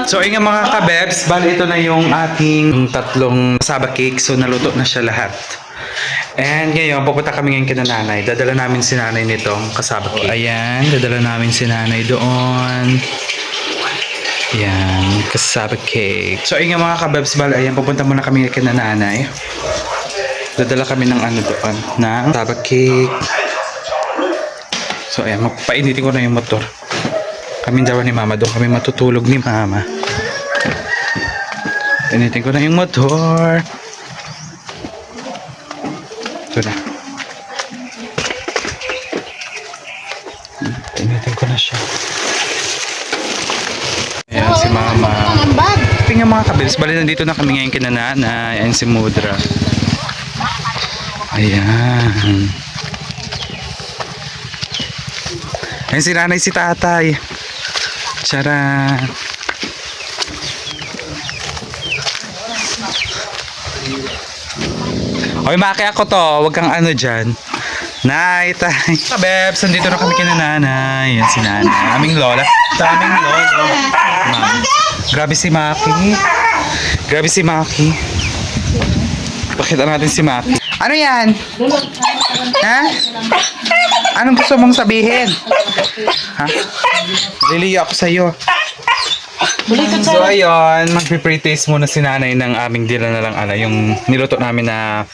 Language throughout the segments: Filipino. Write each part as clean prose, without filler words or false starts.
So ayun nga mga kabebs, bali ito na yung ating tatlong kasaba cake. So naluto na siya lahat. And ngayon, pupunta kami ngayon kina nanay. Dadala namin si nanay nitong kasaba cake. Ayan, dadala namin si nanay doon. Ayan, kasaba cake. So ayun nga mga kabebs, bali ayan, pupunta muna kami kina nanay. Dadala kami ng ano doon, ng kasaba cake. So ayan, magpainitin ko na yung motor. Kami daw ni mama, doon kami matutulog ni mama. Initin ko na yung motor. Ito na. Initin ko na siya. Ayan si mama. Tingnan mga kabilis. Bali nandito na kami ngayon kina nanay. Ayan si Mudra. Ayan. Ayan si nanay, si tatay. Tara. Oy, maki ako to. Huwag kang ano dyan. Nay, tay. Kabebs, nandito na kami kina nanay. Yan si nanay. Aming lola. Aming lolo. Mami. Grabe si Maki. Grabe si Maki. Pakita natin si Maki. Ano yan? Ha? Anong gusto mong sabihin? Ha? Liliya ako sa'yo. So ayun, magpi-pre-taste muna si nanay ng aming dila na lang yung niluto namin na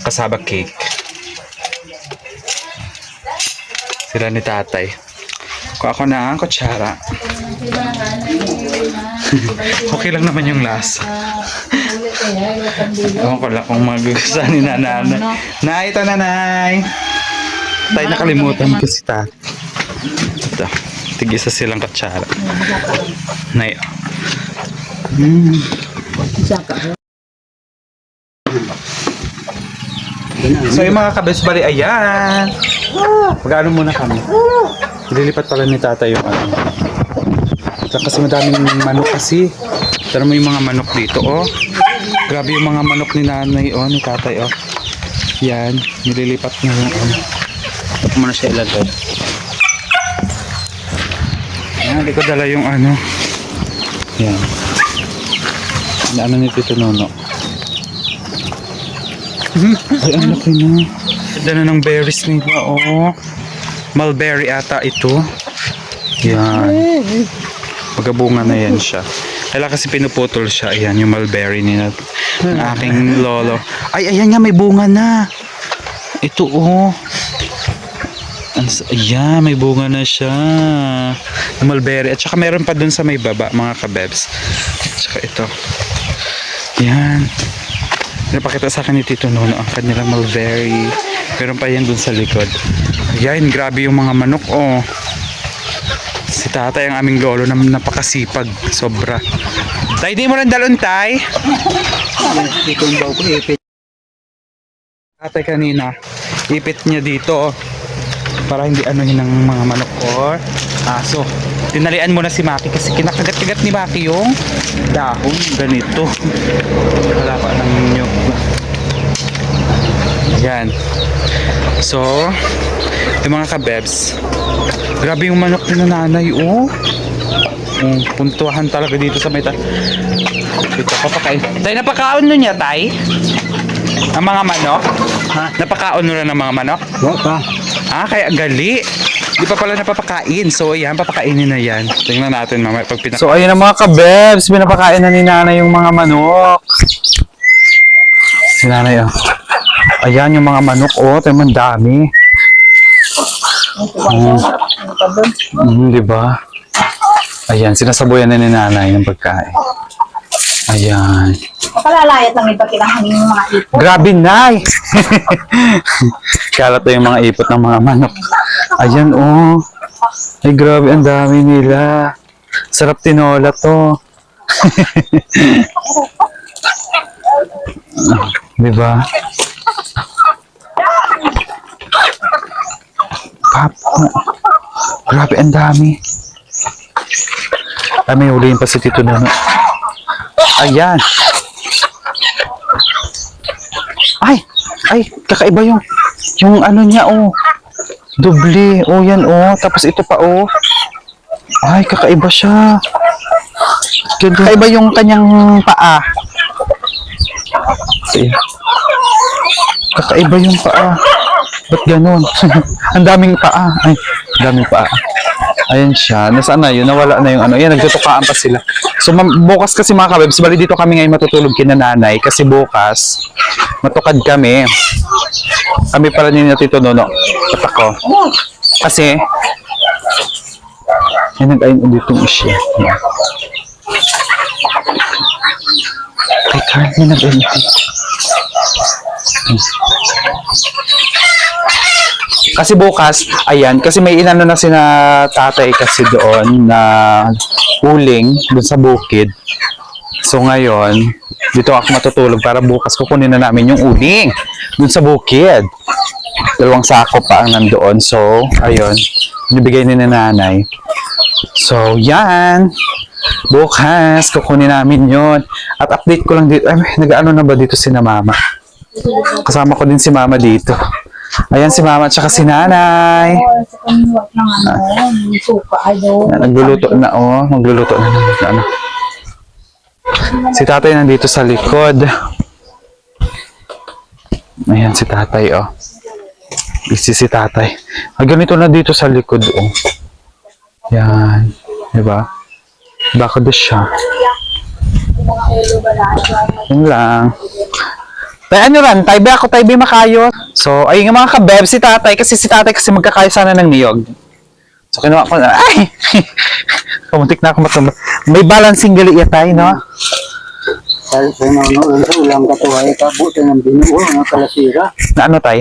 kasaba cake. Sila ni tatay. Kung ako na ang kutsara. Okay lang naman yung lasa. Ewan ko lang kung magugustuhan ni nanay. Nay, ito nanay. Tayo nakalimutan ko si tatay. Ito. Tig-isa silang kutsara. Nay. So yung mga kabes bali, ayan. Mag-ano muna kami. Lilipat pala ni tatay yung ano. Kasi madaming manok kasi. Tara mo yung mga manok dito, oh. Grabe yung mga manok ni nanay, oh, ni tatay, oh. Yan, nililipat niya yung ano. Ito muna siya ilagay. Yan, di ko dala yung ano. Yan. Ano ni Tito Nono. Ay, ang laki na. Dala ng berries nila, oh. Mulberry ata ito. Yan. Magabunga na yan siya. Kailan kasi pinuputol siya. Ayan, yung mulberry nila. Ang aking lolo. Ay, ayan nga, may bunga na. Ito, oh. Ayan, may bunga na siya. Mulberry. At saka meron pa dun sa may baba, mga kabebs. At saka ito. Ayan. Napakita sa akin ni Tito Nono ang kanilang mulberry. Meron pa yan dun sa likod. Ayan, grabe yung mga manok, oh. Si tatay ang aming lolo na napakasipag. Sobra. Tay, di mo rin dalon, tay? Itong daw ko, ipit. Tatay kanina, ipit niya dito, oh. Para hindi anuhin ng mga manok or aso. Tinalian mo na si Maki kasi kinakagat-kagat ni Maki yung dahon. Ganito. Wala pa ng nyug. Ayan. So, yung mga kabebs, grabe yung manok ni nanay, oh. Puntuhan talaga dito sa may dito papakain. Tay, napakaon nun niya, tay? Ang mga manok? Ha? Napakaon nun na ng mga manok? Wala. Ah, kaya gali. Di pa pala napapakain. So, ayan, papakainin na yan. Tingnan natin mamaya pag pinakain. So, ayan ang mga kabebs. Pinapakain na ni nanay yung mga manok. Si nanay, oh. Ayan yung mga manok, oh. Ito yung dami. Diba? Ayan, sinasabuyan na ni nanay ng pagkain. Ayan. Palalayat lang ito kinahangin yung mga ipot. Grabe, nay! Kalat na yung mga ipot ng mga manok. Ayan, oh. Ay, grabe, ang dami nila. Sarap tinola to. Diba? Papa. Grabe, ang dami. Ay, may huliin pa si Tito Nono. Ayan. Ay, Ay, kakaiba yung ano niya, oh. Doble. Oh, yan, oh. Tapos ito pa, oh. Ay, kakaiba siya. Kakaiba yung kanyang paa. Sige. Kakaiba yung paa. Ba't ganun? Ang daming paa. Ay, daming paa. Ayan siya. Nasaan na yun? Nawala na yung ano. Ayan, nagtutukaan pa sila. So, bukas kasi mga kabebs, bali dito kami ngayon matutulog kina nanay kasi bukas, matukad kami. Kami pala ni Tito Nono. At ako. Kasi, yan nag-ayon dito yung isya. Teka, yan nag-ayon dito. Kasi bukas, ayan, kasi may inano na sina tatay kasi doon na uling doon sa bukid. So ngayon, dito ako matutulog para bukas kukunin na namin yung uling doon sa bukid. 2 sako pa ang nandoon. So, ayun, nibigay ni nanay. So, yan. Bukas, kukunin namin yon. At update ko lang dito. Ay, nag-ano na ba dito si na mama? Kasama ko din si mama dito. Ayan si mama at saka si nanay. Sa kaniwat ng yung suka, Yan, nagluluto na, oh. Nagluluto na ng ano. Si tatay nandito sa likod. Ayan si tatay, oh. Busy si tatay. Ganito na dito sa likod, oh. Yan. Diba? Baka doon siya. Yun lang. Tay, ano ran? Tay ba ako? Tay ba makayo? So, ayun nga mga kabeb, si tatay kasi magkakayo sana ng niyog. So, kinuha ko na. Ay! Kamuntik na ako matamba. May balancing gali tayo, no? Sa nanonood sa ulang katuway, kabuti ng binuo, ng kalasira. Na ano, tay?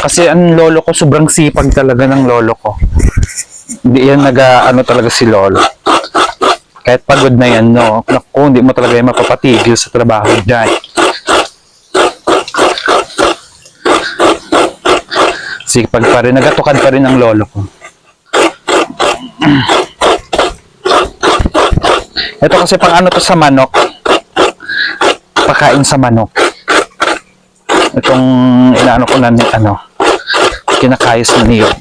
Kasi ang lolo ko, sobrang sipag talaga ng lolo ko. Hindi yan ano talaga si lolo. Kahit pagod na yan, no? Naku, hindi mo talaga yan mapapatigil sa trabaho dyan. Sipag pa rin. Nagatukad pa rin ang lolo ko. Ito kasi pang ano to sa manok. Pakain sa manok. Itong inaano ko na ni ano. Kinakayos na niyo.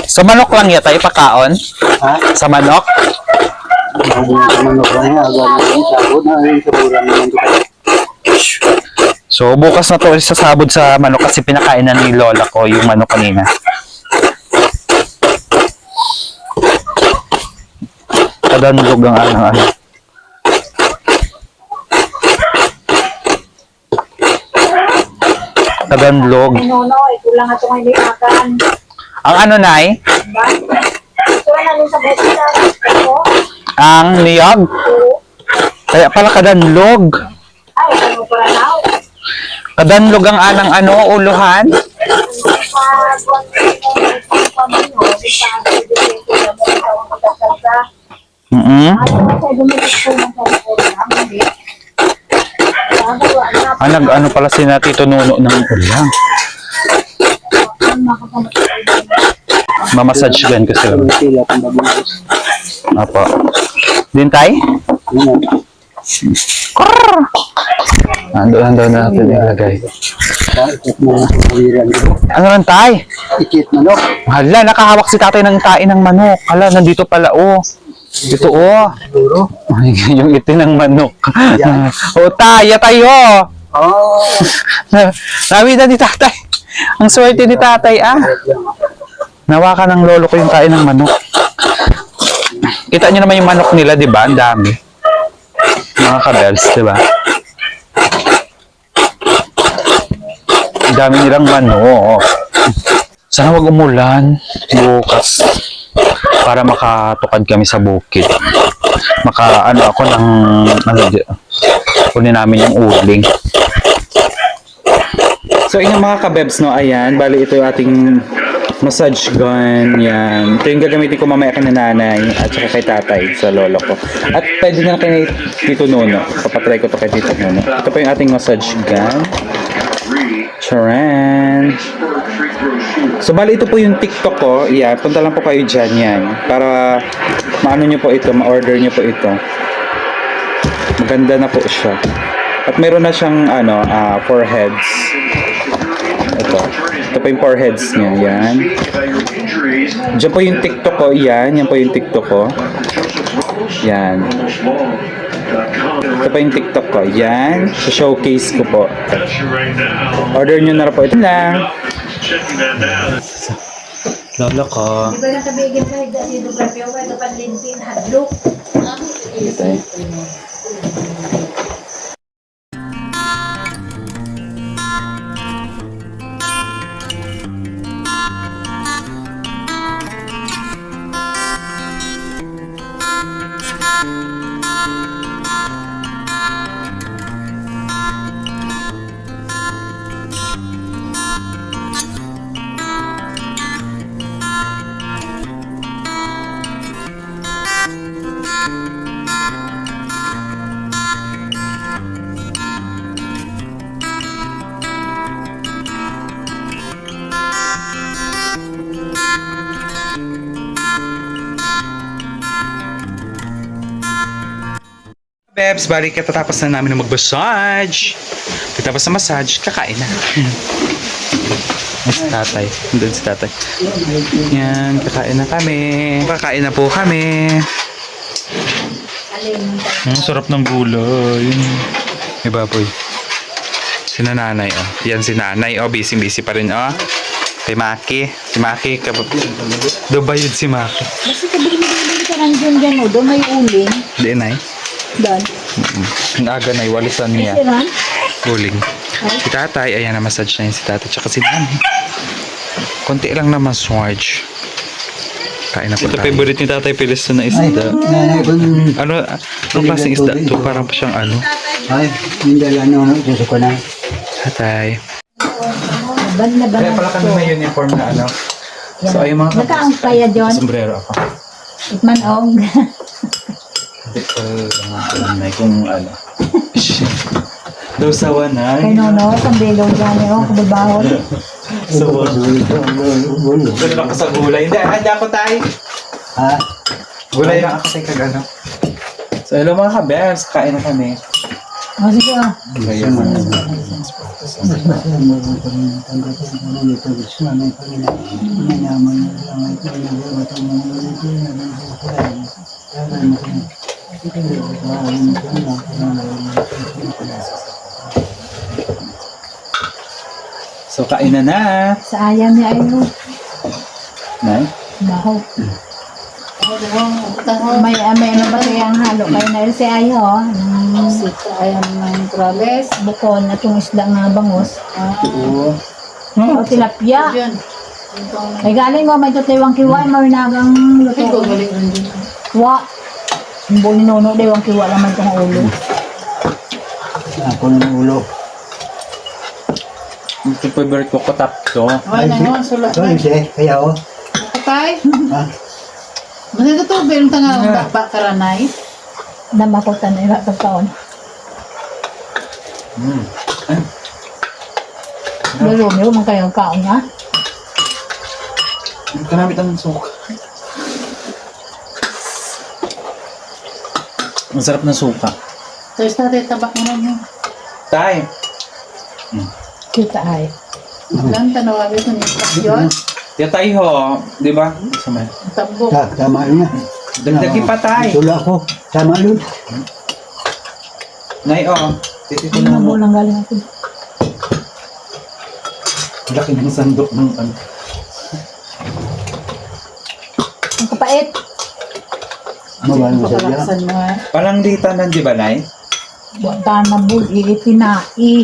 Sa manok lang yata ipakaon? Ha? Sa manok? Bago sa manok na yan, agad na yung sabot na rin sa bulan naman doon. So bukas na to sasabod sa manok kasi pinakain na ni lola ko yung manok kanina. Kadanlog ang ano. Kadanlog. Nono, ito lang ito ngayon makan. Ang ano nay? Diba? Ito na lang sa buti na. Ito. Ang niyog? Kaya pala kadanlog. Ay, ano para now? Kadanlog ang anang ano, uluhan. Ano pala si na Tito Nuno ng ulang. Mamassage gan kasi. Sila kung babukas. Apo. Din tay? Yun. Ando natin ilagay. Ikit mo na kawiran dito. Ano ran tay? Ikit manok. Hala, nakahawak si tatay ng tain ng manok. Hala, nandito pala, oh. Dito, oh. Duro. Ay, yung itin ng manok. O, taya tayo. Oh. Nawi na ni tatay. Ang swerte ni tatay, ah. Nawa ka ng lolo ko yung tain ng manok. Kita nyo naman yung manok nila, di ba? Ang dami. Mga kabels, di ba? Ang dami nilang manok. Sana wag umulan bukas para makatukad kami sa bukid. Ano ako ng kunin namin yung uling. So yung mga kabebs, no, ayan, bali ito yung ating massage gun, yan. Ito yung gagamitin ko mamaya kay nanay at saka kay tatay sa lolo ko. At pwede na kay Tito Nono. Papatry ko to kay Tito Nono. Ito pa yung ating massage gun. Charan! So, bali ito po yung TikTok ko. Yan, punta lang po kayo dyan yan. Para maano nyo po ito, ma-order nyo po ito. Maganda na po siya. At meron na siyang ano, 4 heads. Ito. Ito po yung 4 heads niya. Yan. Diyan po yung TikTok ko. Yan. Yan po yung TikTok ko. Yan. Ito po yung TikTok ko. Yan. Sa showcase ko po. Order nyo na po. Ito lang. Lolo ko. Di ba lang kabigin ka dito propio ka ito panlintin hadlok. Ito. Bebs, balik katatapos na namin ng mag-massage. Tapos sa massage, kakain na. Ay, si tatay. Doon si tatay. Yan, kakain na kami. Kakain na po kami. Sarap ng gulay. May baboy. Si nanay, oh. Yan si nanay, oh. Busy pa rin, oh. Kay Maki. Si Maki, Dubayod si Maki. Basta kabili ka nandiyan dyan o, doon may uling. Di, nay. Doon. Ang aga na, walisan niya. Siran? Uling. Si tatay, ayan na massage na yun si tatay. Tsaka si nanay. Konti lang na massage. Kain na po tayo. Ito favorite ni tatay Pilis na isda. Nanay ko Ano klaseng isda to? Parang pa siyang ano. ay, hindi ano, susuko na. Tatay. Ban na ba? Kaya pala kami may uniform na ano. So ayun mga Nakaang kaya John? sombrero ako. Itmanong. Hindi ko alam na kung ano. Daw sawa na. Kay Nono, sambelo dyan yun, kababawon. Sawa. Doon lang ako sa gulay. Hindi ako tayo. Ha? Gulay lang ako tayo kagano. So hello mga kabers. Kain na kami. O sige o. Ayun. So kain na na. Sa ayam niya ayun. Nay? Baho. May ano ba kaya ang halo? Kaya na si Ayo, si Ayam ng Trales, bukon at yung isda nga bangos. Oo. O tilapia. Ay galing mo, may tutiwang kiwa, marinagang luto. Wa. Yung buo ni Nono, diwang kiwa naman itong ulo. Ako ng ulo. Ito favorite ko katap to. Ay, naman, sulat So, na. yung kaya ako. Patay. Ha? Masaya to, meron tanga baka karanay. Namakutan na iba pagkaon. Lalo, meron man kayong kaon ha? Kanamit ang suka. Ang sarap ng suka. Tapos natin, tabak mo na yun. Tay! Kita ay. Lang, tanawag ito ni yun. Tiya tayo ho. Di ba? Sama. Tabok. Tama niya. Dagdagi pa tay. Tula ako. Tama yun. Nay oh. Titito Ano na mo mo. lang galing ako. Laki ng sandok ng ano. Ang kapait. Mabalang sa diya. Pakalaksan mo ha. Parang dita nan di ba nay? Buwan ta na buli, itinai.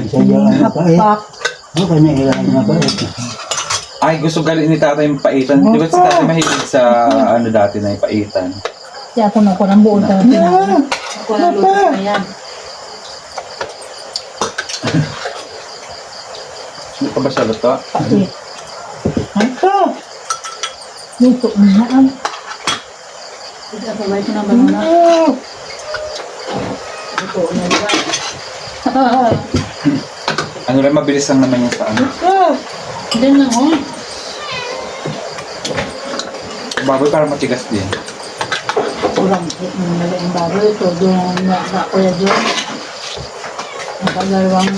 Sa diya ano pa eh. Hapak. Ano ka na ilan na pa eh. Ay gusto galing ni tatay yung paitan. Di ba si tatay mahilig sa ano dati na yung paitan? Kaya ako na ko ng buo ta. Ako na luto na yan. Hindi pa ba siya luto? Pait. Ito. Luto na na. Ito, sabay ko na ba na? Ito, na diba? Ano lang, mabilis lang naman yung sa ano. Diyan lang, oh. Baboy para matigas din. Ulang nalaing baboy. Ito doon na kuya doon. Nakadalawang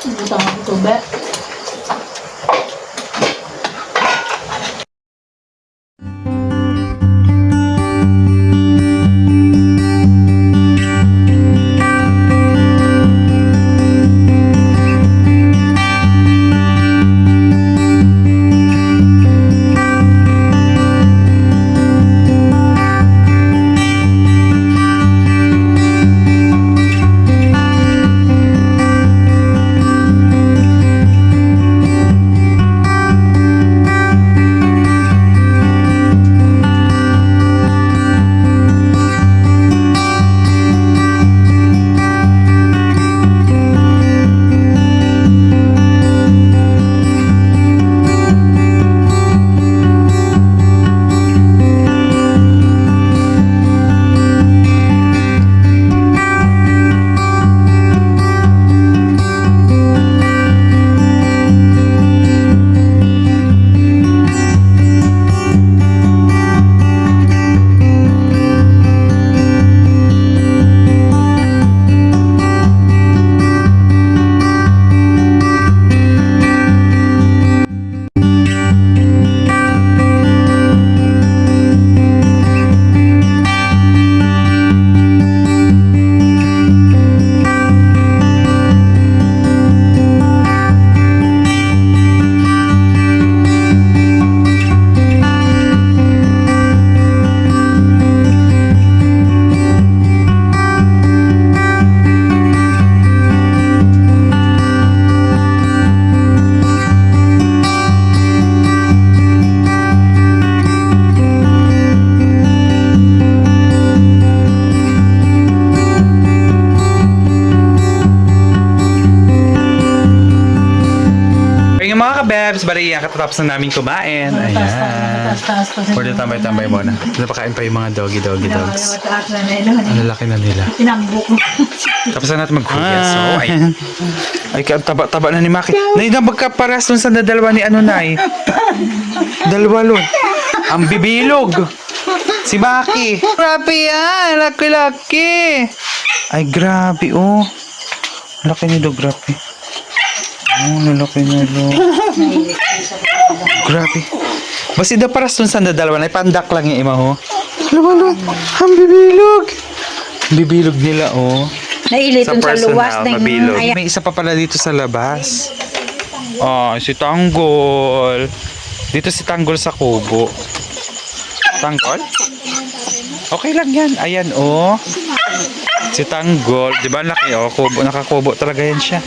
utang ang tube. Ayun mga kabebs, bari katatapos na namin kumain. Ayan. Taas pa sa Pwede tambay-tambay muna. Napakain pa yung mga doggy dogs. Mataas na nila. Ang lalaki na nila. Tinambok. Tapos na natin mag-kuya. So, ay, taba na ni Maki. Nay, na magkaparas dun sa dalawa ni ano, Nay. Dalawa lun. Ang bibilog. Si Maki. Grabe yan. Laki-laki. Ay, grabe, oh. Laki ni dog, grabe. Oh, lalaki na dog. Grabe. Basta daw paras dun sa dalawa. Nay, pandak lang yung ima, oh. Dalawa lun. Ang bibilog. Bibilog nila, oh. Nailitong sa luwas ng mabilog. May isa pa pala dito sa labas. Oh, si Tanggol. Dito si Tanggol sa kubo. Tanggol? Okay lang yan. Ayan, oh. Si Tanggol. Di ba laki, oh. Kubo, nakakubo talaga yan siya.